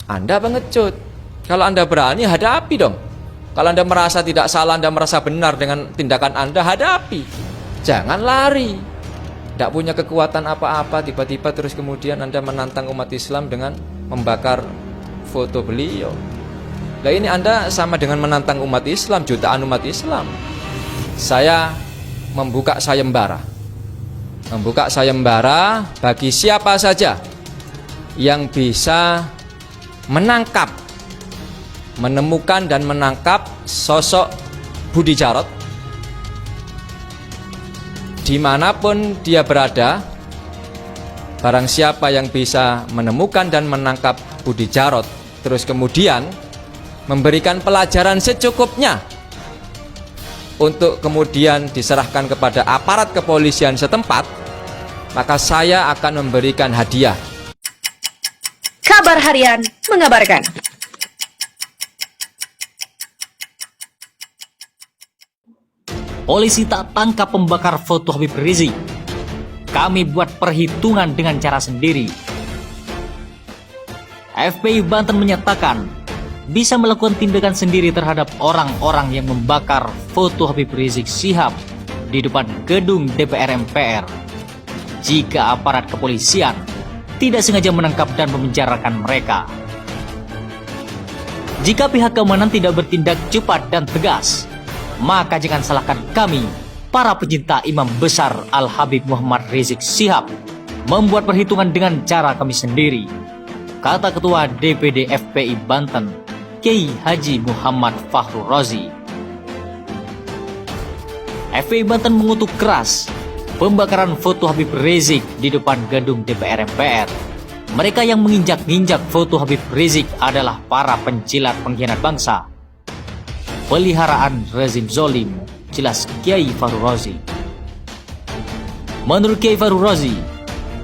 Anda pengecut. Kalau Anda berani, hadapi dong. Kalau Anda merasa tidak salah, Anda merasa benar dengan tindakan Anda, hadapi. Jangan lari. Tidak punya kekuatan apa-apa, tiba-tiba terus kemudian Anda menantang umat Islam dengan membakar foto beliau. Nah ini Anda sama dengan menantang umat Islam, jutaan umat Islam. Saya membuka sayembara. Membuka sayembara bagi siapa saja yang bisa menangkap, menemukan dan menangkap sosok Budi Djarot dimanapun dia berada. Barang siapa yang bisa menemukan dan menangkap Budi Djarot, terus kemudian memberikan pelajaran secukupnya untuk kemudian diserahkan kepada aparat kepolisian setempat, maka saya akan memberikan hadiah. Kabar Harian mengabarkan. Polisi tak tangkap pembakar foto Habib Rizik. Kami buat perhitungan dengan cara sendiri. FPI Banten menyatakan bisa melakukan tindakan sendiri terhadap orang-orang yang membakar foto Habib Rizik Syihab di depan gedung DPR MPR jika aparat kepolisian tidak sengaja menangkap dan memenjarakan mereka. Jika pihak keamanan tidak bertindak cepat dan tegas, maka jangan salahkan kami, para pecinta Imam Besar Al-Habib Muhammad Rizik Syihab, membuat perhitungan dengan cara kami sendiri, kata Ketua DPD FPI Banten, Kiai Haji Muhammad Fahru Razi. FPI Banten mengutuk keras pembakaran foto Habib Rizik di depan gedung DPR MPR. Mereka yang menginjak-injak foto Habib Rizik adalah para pencilat pengkhianat bangsa, peliharaan rezim zolim, jelas Kiai Fahru Razi. Menurut Kiai Fahru Razi,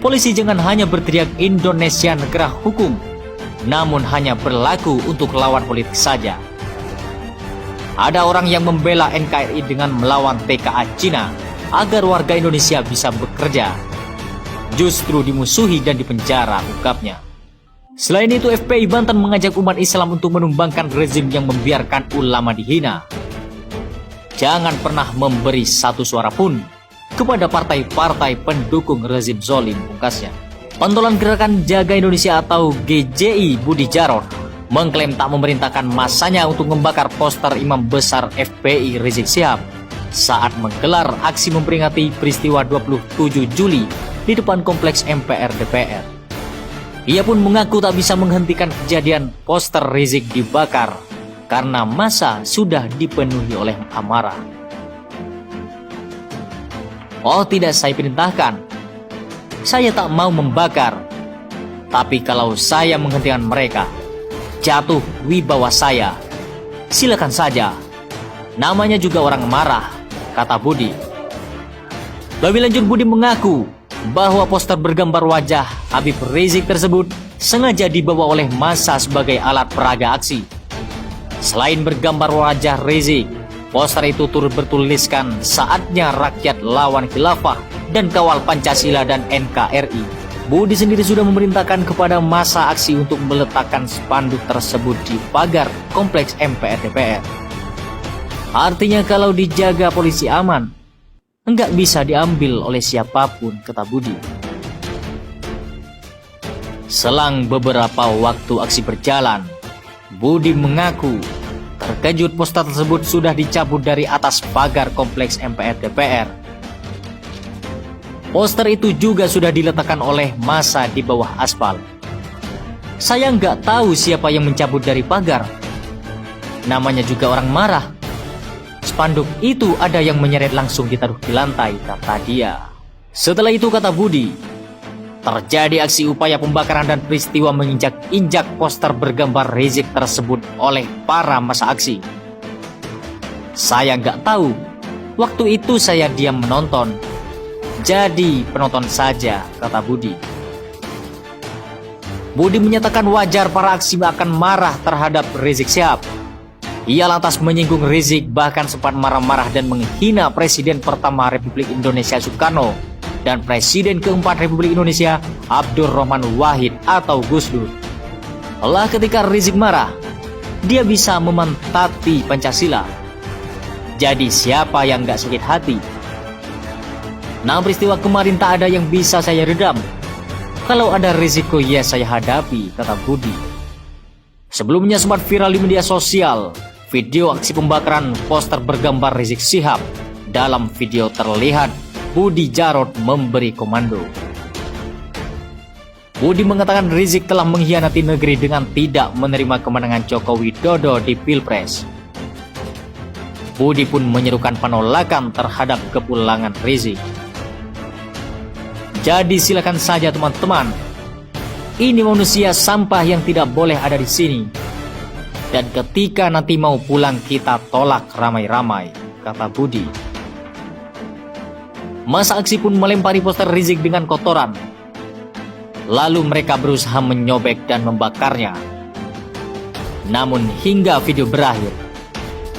polisi jangan hanya berteriak Indonesia negara hukum, namun hanya berlaku untuk lawan politik saja. Ada orang yang membela NKRI dengan melawan TKA Cina agar warga Indonesia bisa bekerja, justru dimusuhi dan dipenjara, ungkapnya. Selain itu, FPI Banten mengajak umat Islam untuk menumbangkan rezim yang membiarkan ulama dihina. Jangan pernah memberi satu suara pun kepada partai-partai pendukung rezim zolim, pungkasnya. Pentolan Gerakan Jaga Indonesia atau GJI Budi Djarot mengklaim tak memerintahkan masanya untuk membakar poster Imam Besar FPI Rizik Syihab saat menggelar aksi memperingati peristiwa 27 Juli di depan kompleks MPR DPR. Ia pun mengaku tak bisa menghentikan kejadian poster Rizik dibakar karena massa sudah dipenuhi oleh amarah. Oh, tidak saya perintahkan. Saya tak mau membakar. Tapi kalau saya menghentikan mereka, jatuh wibawa saya. Silakan saja. Namanya juga orang marah, kata Budi. Lebih lanjut, Budi mengaku bahwa poster bergambar wajah Habib Rizik tersebut sengaja dibawa oleh massa sebagai alat peraga aksi. Selain bergambar wajah Rizik, poster itu turut bertuliskan saatnya rakyat lawan khilafah dan kawal Pancasila dan NKRI. Budi sendiri sudah memerintahkan kepada massa aksi untuk meletakkan spanduk tersebut di pagar kompleks MPR DPR. Artinya kalau dijaga polisi aman, enggak bisa diambil oleh siapapun, kata Budi. Selang beberapa waktu aksi berjalan, Budi mengaku terkejut poster tersebut sudah dicabut dari atas pagar kompleks MPR DPR. Poster itu juga sudah diletakkan oleh massa di bawah aspal. Saya nggak tahu siapa yang mencabut dari pagar. Namanya juga orang marah. Spanduk itu ada yang menyeret langsung ditaruh di lantai, kata dia. Setelah itu, kata Budi, terjadi aksi upaya pembakaran dan peristiwa menginjak-injak poster bergambar Rizik tersebut oleh para massa aksi. Saya nggak tahu. Waktu itu saya diam menonton. Jadi penonton saja, kata Budi. Budi menyatakan wajar para aksi akan marah terhadap Rizik Syihab. Ia lantas menyinggung Rizik, bahkan sempat marah-marah dan menghina Presiden pertama Republik Indonesia Soekarno dan Presiden keempat Republik Indonesia Abdurrahman Wahid atau Gus Dur. Lah ketika Rizik marah, dia bisa memantati Pancasila. Jadi siapa yang gak sakit hati? Nah, peristiwa kemarin tak ada yang bisa saya redam. Kalau ada risiko ya saya hadapi, kata Budi. Sebelumnya sempat viral di media sosial video aksi pembakaran poster bergambar Rizik Syihab. Dalam video terlihat Budi Jarod memberi komando. Budi mengatakan Rizik telah mengkhianati negeri dengan tidak menerima kemenangan Joko Widodo di Pilpres. Budi pun menyerukan penolakan terhadap kepulangan Rizik. Jadi silakan saja teman-teman. Ini manusia sampah yang tidak boleh ada di sini. Dan ketika nanti mau pulang kita tolak ramai-ramai, kata Budi. Masa aksi pun melempari poster Rizik dengan kotoran. Lalu mereka berusaha menyobek dan membakarnya. Namun hingga video berakhir,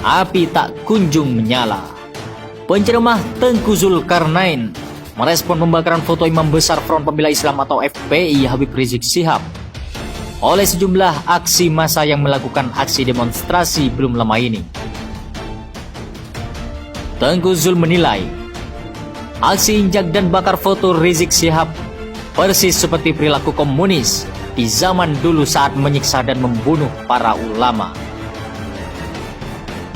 api tak kunjung menyala. Penceramah Tengku Zulkarnain merespon pembakaran foto Imam Besar Front Pembela Islam atau FPI Habib Rizik Syihab oleh sejumlah aksi massa yang melakukan aksi demonstrasi belum lama ini. Tengku Zul menilai aksi injak dan bakar foto Rizik Syihab persis seperti perilaku komunis di zaman dulu saat menyiksa dan membunuh para ulama.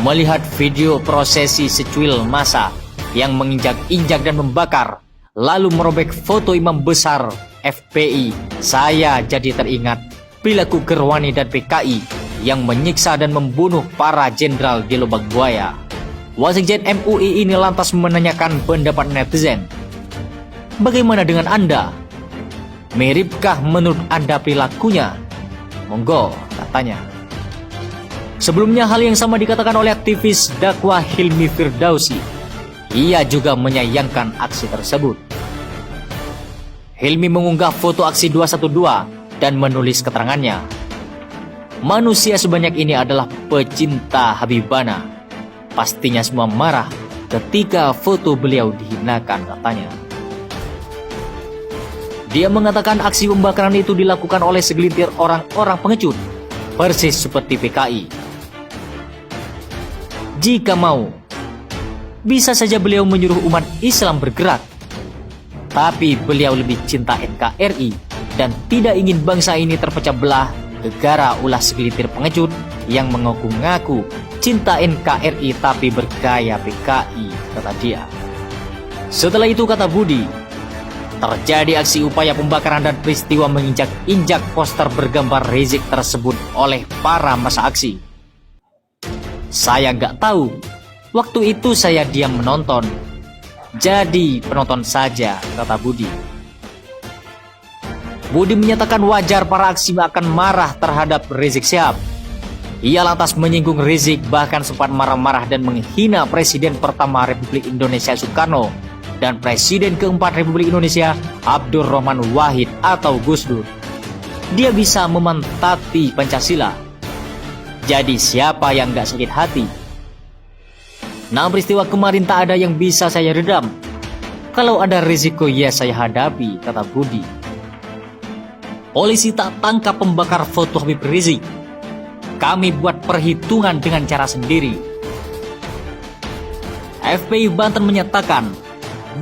Melihat video prosesi secuil massa yang menginjak-injak dan membakar, lalu merobek foto Imam Besar FPI, saya jadi teringat perilaku Gerwani dan PKI yang menyiksa dan membunuh para jenderal di Lubang Buaya. Wasekjen MUI ini lantas menanyakan pendapat netizen. Bagaimana dengan Anda? Miripkah menurut Anda perilakunya? Monggo, katanya. Sebelumnya hal yang sama dikatakan oleh aktivis dakwah Hilmi Firdausi. Ia juga menyayangkan aksi tersebut. Hilmi mengunggah foto aksi 212 dan menulis keterangannya. Manusia sebanyak ini adalah pecinta Habibana. Pastinya semua marah ketika foto beliau dihinakan, katanya. Dia mengatakan aksi pembakaran itu dilakukan oleh segelintir orang-orang pengecut, persis seperti PKI. Jika mau, bisa saja beliau menyuruh umat Islam bergerak. Tapi beliau lebih cinta NKRI dan tidak ingin bangsa ini terpecah belah gara-gara ulah segelintir pengecut yang mengaku-ngaku cinta NKRI tapi bergaya PKI, kata dia. Setelah itu, kata Budi, terjadi aksi upaya pembakaran dan peristiwa menginjak-injak poster bergambar Rizik tersebut oleh para massa aksi. Saya nggak tahu, waktu itu saya diam menonton. Jadi penonton saja, kata Budi. Budi menyatakan wajar para aksi akan marah terhadap Rizik Syihab. Ia lantas menyinggung Rizik, bahkan sempat marah-marah dan menghina Presiden pertama Republik Indonesia Soekarno dan Presiden keempat Republik Indonesia Abdurrahman Wahid atau Gus Dur. Dia bisa memantati Pancasila. Jadi siapa yang gak sakit hati? Nah, peristiwa kemarin tak ada yang bisa saya redam. Kalau ada risiko ya saya hadapi, kata Budi. Polisi tak tangkap pembakar foto Habib Rizik. Kami buat perhitungan dengan cara sendiri. FPI Banten menyatakan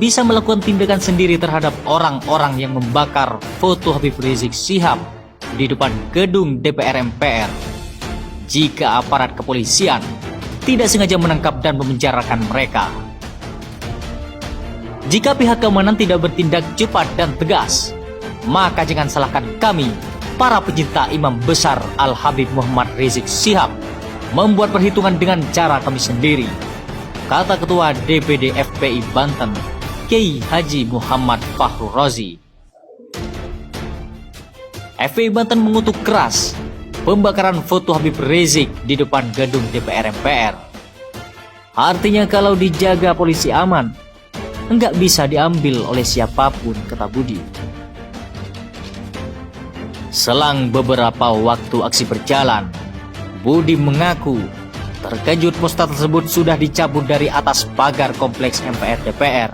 bisa melakukan tindakan sendiri terhadap orang-orang yang membakar foto Habib Rizik Syihab di depan gedung DPR MPR jika aparat kepolisian tidak sengaja menangkap dan memenjarakan mereka. Jika pihak keamanan tidak bertindak cepat dan tegas, maka jangan salahkan kami, para pecinta Imam Besar Al-Habib Muhammad Rizik Syihab, membuat perhitungan dengan cara kami sendiri, kata Ketua DPD FPI Banten, Kiai Haji Muhammad Fahru Rozi. FPI Banten mengutuk keras pembakaran foto Habib Rizik di depan gedung DPR MPR. Artinya kalau dijaga polisi aman, enggak bisa diambil oleh siapapun, kata Budi. Selang beberapa waktu aksi berjalan, Budi mengaku terkejut poster tersebut sudah dicabut dari atas pagar kompleks MPR DPR.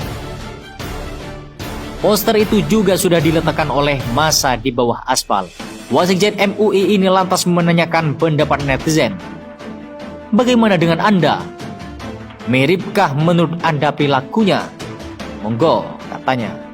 Poster itu juga sudah diletakkan oleh massa di bawah aspal. Wasekjen MUI ini lantas menanyakan pendapat netizen. Bagaimana dengan Anda? Miripkah menurut Anda perilakunya? Monggo, katanya.